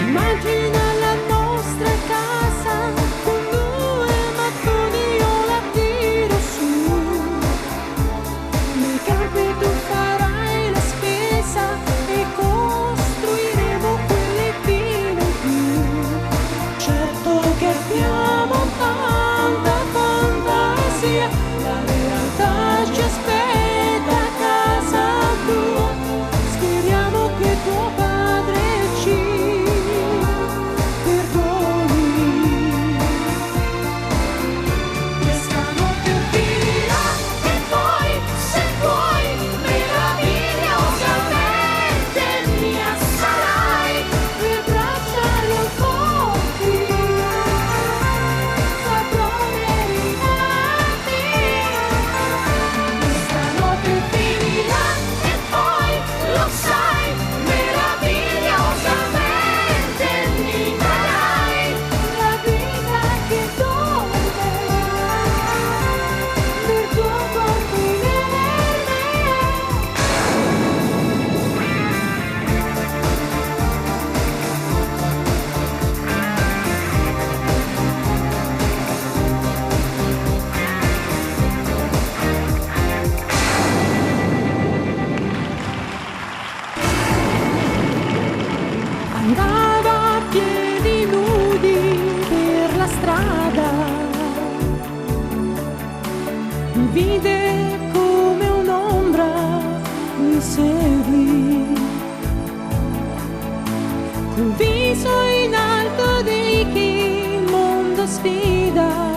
Immagina la nostra casa con due mattoni, io la tiro su. Nei campi tu farai la spesa e costruiremo quelle vile più. Certo che abbiamo tanta fantasia, la realtà ci aspetta a casa tua. Speriamo che tuo padre ci perdoni. Questa notte via e poi, se vuoi, meravigliosamente mia sarai. Le braccia le forti, saprò meritarti. Questa notte finirà e poi, lo sai, meravigliosamente mi darai la vita che dorme del tuo corpo inerme. Andava a piedi nudi per la strada, mi vide come un'ombra, mi seguì, col viso in alto di chi il mondo sfida.